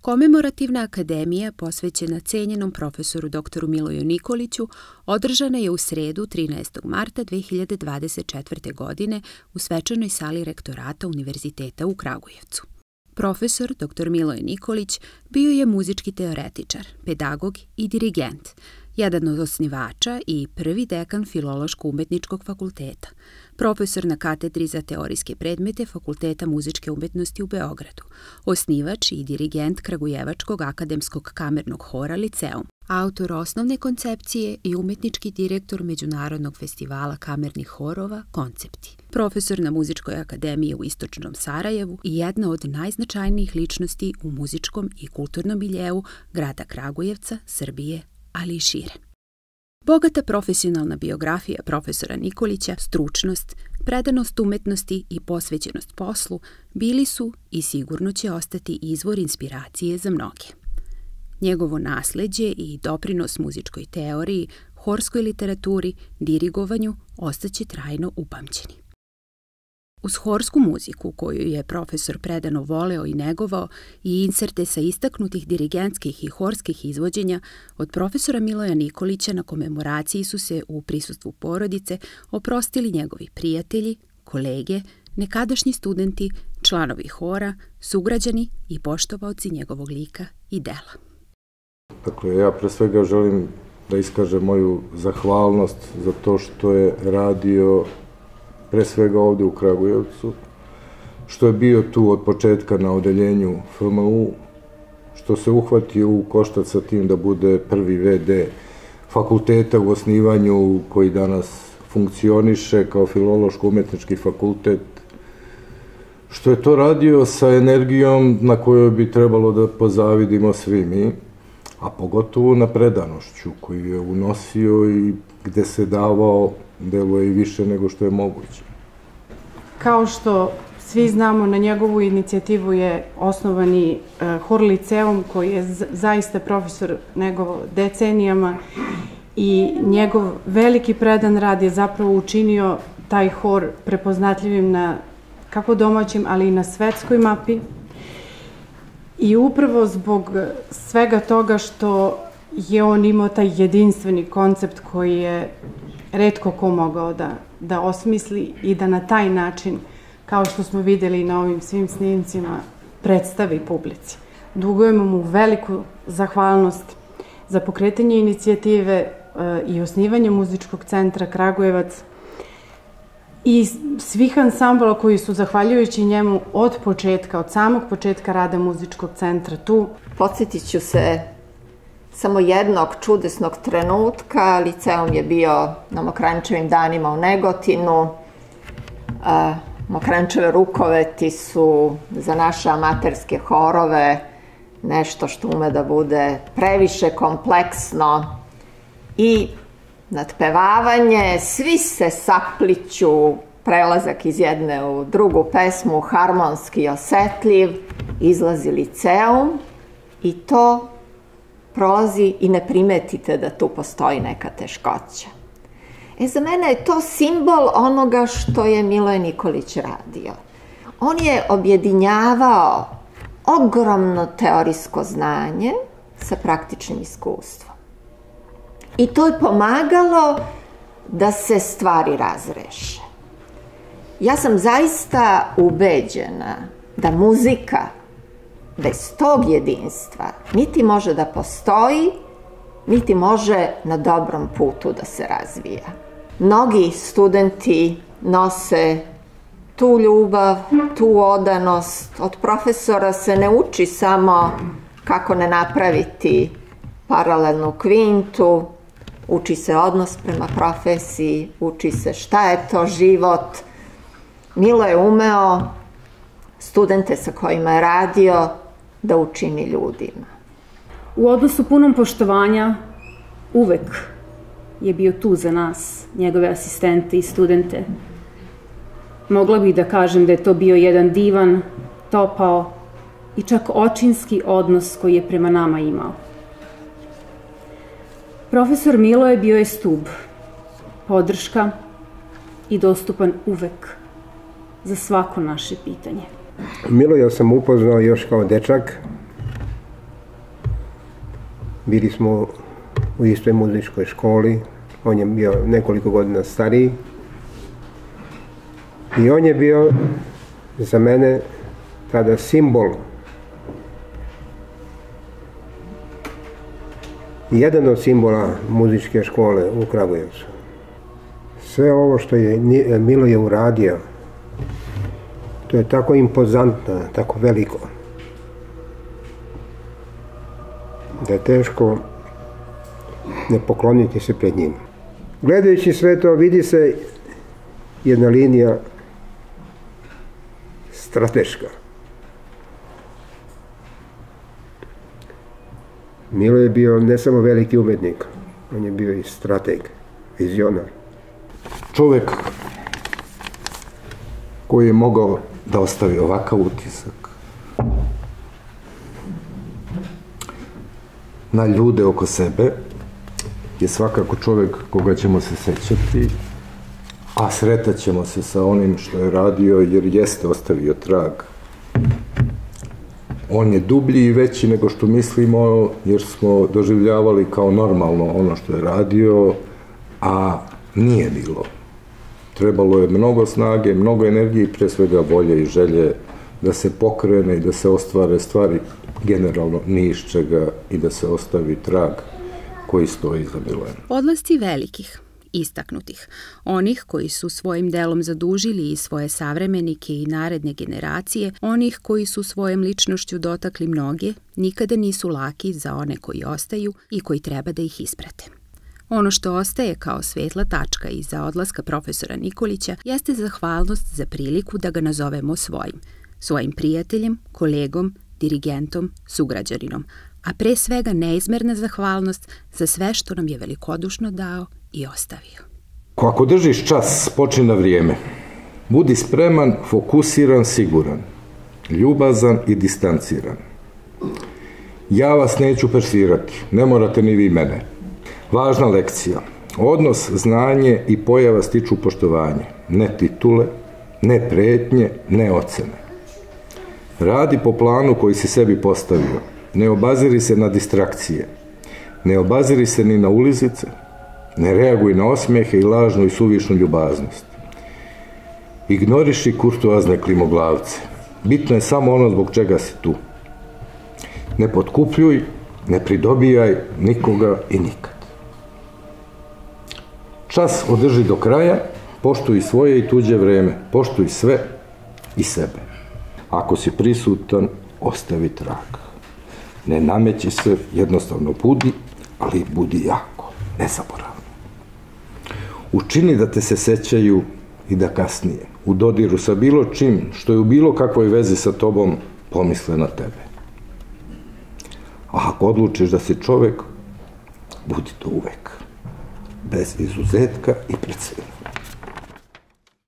Komemorativna akademija posvećena cenjenom profesoru dr. Miloju Nikoliću održana je u sredu 13. marta 2024. godine u svečanoj sali rektorata Univerziteta u Kragujevcu. Profesor dr. Miloje Nikolić bio je muzički teoretičar, pedagog i dirigent, jedan od osnivača i prvi dekan Filološko-umetničkog fakulteta, profesor na katedri za teorijske predmete Fakulteta muzičke umetnosti u Beogradu, osnivač i dirigent Kragujevačkog akademskog kamernog hora Liceum, autor osnovne koncepcije i umetnički direktor Međunarodnog festivala kamernih horova Koncepti, profesor na Muzičkoj akademiji u Istočnom Sarajevu i jedna od najznačajnijih ličnosti u muzičkom i kulturnom miljeu grada Kragujevca, Srbije, ali i šire. Bogata profesionalna biografija profesora Nikolića, stručnost, predanost umetnosti i posvećenost poslu bili su i sigurno će ostati izvor inspiracije za mnoge. Njegovo nasleđe i doprinos muzičkoj teoriji, horskoj literaturi, dirigovanju ostaće trajno upamćeni. Uz horsku muziku, koju je profesor predano voleo i negovao, i inserte sa istaknutih dirigentskih i horskih izvođenja, od profesora Miloja Nikolića na komemoraciji su se u prisustvu porodice oprostili njegovi prijatelji, kolege, nekadašnji studenti, članovi hora, sugrađani i poštovaoci njegovog lika i dela. Dakle, ja pre svega želim da iskažem moju zahvalnost za to što je radio pre svega ovde u Kragujevcu, što je bio tu od početka na odeljenju FMU, što se uhvatio u koštac sa tim da bude prvi VD fakulteta u osnivanju koji danas funkcioniše kao Filološko-umetnički fakultet, što je to radio sa energijom na kojoj bi trebalo da pozavidimo svi mi, a pogotovo na predanošću koju je unosio i gde se davao, deluje i više nego što je moguće. Kao što svi znamo, na njegovu inicijativu je osnovani hor Liceum, koji je zaista profesor negovo decenijama, i njegov veliki predan rad je zapravo učinio taj hor prepoznatljivim na kako domaćim, ali i na svetskoj mapi. I upravo zbog svega toga što je on imao taj jedinstveni koncept koji je retko ko mogao da osmisli i da na taj način, kao što smo videli na ovim svim snimcima, predstavi publici. Dugujemo mu veliku zahvalnost za pokretanje inicijative i osnivanje Muzičkog centra Kragujevac i svih ansambala koji su, zahvaljujući njemu, od samog početka rada Muzičkog centra tu. Podsjetit ću se samo jednog čudesnog trenutka. Liceum je bio na Mokranjčevim danima u Negotinu. Mokranjčeve rukoveti su za naše amaterske horove nešto što ume da bude previše kompleksno i nadpevavanje, svi se sapliću, prelazak iz jedne u drugu pesmu, harmonski osetljiv, izlazi Liceum i to prolazi i ne primetite da tu postoji neka teškoća. Za mene je to simbol onoga što je Miloje Nikolić radio. On je objedinjavao ogromno teorijsko znanje sa praktičnim iskustvom. I to je pomagalo da se stvari razreše. Ja sam zaista ubeđena da muzika bez tog jedinstva niti može da postoji, niti može na dobrom putu da se razvija. Mnogi studenti nose tu ljubav, tu odanost. Od profesora se ne uči samo kako ne napraviti paralelnu kvintu, uči se odnos prema profesiji, uči se šta je to život. Milo je umeo studente sa kojima je radio da učini ljudima. U odnosu punom poštovanja uvek je bio tu za nas, njegove asistente i studente. Mogla bih da kažem da je to bio jedan divan, topao i čak očinski odnos koji je prema nama imao. Profesor Miloje bio je stub, podrška i dostupan uvek za svako naše pitanje. Miloja sam upoznao još kao dečak Bili smo u istoj muzičkoj školi, on je bio nekoliko godina stariji i on je bio za mene tada simbol, jedan od simbola muzičke škole u Kragujevcu. Sve ovo što je Miloje uradio, to je tako impozantno, tako veliko, da je teško ne pokloniti se pred njim. Gledajući sve to, vidi se jedna linija strateška. Milo je bio ne samo veliki umetnik, on je bio i strateg, vizionar. Čovjek koji je mogao da ostavi ovakav utisak na ljude oko sebe je svakako čovjek koga ćemo se sećati, a sretat ćemo se sa onim što je radio jer jeste ostavio trag. On je dublji i veći nego što mislimo jer smo doživljavali kao normalno ono što je radio, a nije bilo. Trebalo je mnogo snage, mnogo energije i pre svega volje i želje da se pokrene i da se ostvare stvari generalno ni iz čega i da se ostavi trag koji stoji za Milojem. Odlasci velikih, istaknutih, onih koji su svojim delom zadužili i svoje savremenike i naredne generacije, onih koji su svojom ličnošću dotakli mnoge, nikada nisu laki za one koji ostaju i koji treba da ih isprate. Ono što ostaje kao svetla tačka iza odlaska profesora Nikolića jeste zahvalnost za priliku da ga nazovemo svojim prijateljem, kolegom, dirigentom, sugrađaninom, a pre svega neizmerna zahvalnost za sve što nam je velikodušno dao i ostavio. Ako držiš čas, počni na vrijeme. Budi spreman, fokusiran, siguran, ljubazan i distanciran. Ja vas neću persirati, ne morate ni vi mene. Važna lekcija. Odnos, znanje i pojava stiču poštovanje. Ne titule, ne pretnje, ne ocene. Radi po planu koji si sebi postavio. Ne obaziri se na distrakcije. Ne obaziri se ni na ulizice. Ne reaguj na osmijehe i lažnu i suvišnu ljubaznost. Ignoriši kurtoazne klimoglavce. Bitno je samo ono zbog čega si tu. Ne potkupljuj, ne pridobijaj nikoga i nikad. Čas održi do kraja, poštuj svoje i tuđe vreme, poštuj sve i sebe. Ako si prisutan, ostavi trag. Ne nameći se, jednostavno budi, ali budi jako, nezaboravno. Učini da te se sećaju i da kasnije, u dodiru sa bilo čim, što je u bilo kakvoj vezi sa tobom, pomisle na tebe. A ako odlučiš da si čovek, budi to uvek, bez izuzetka i pred svima.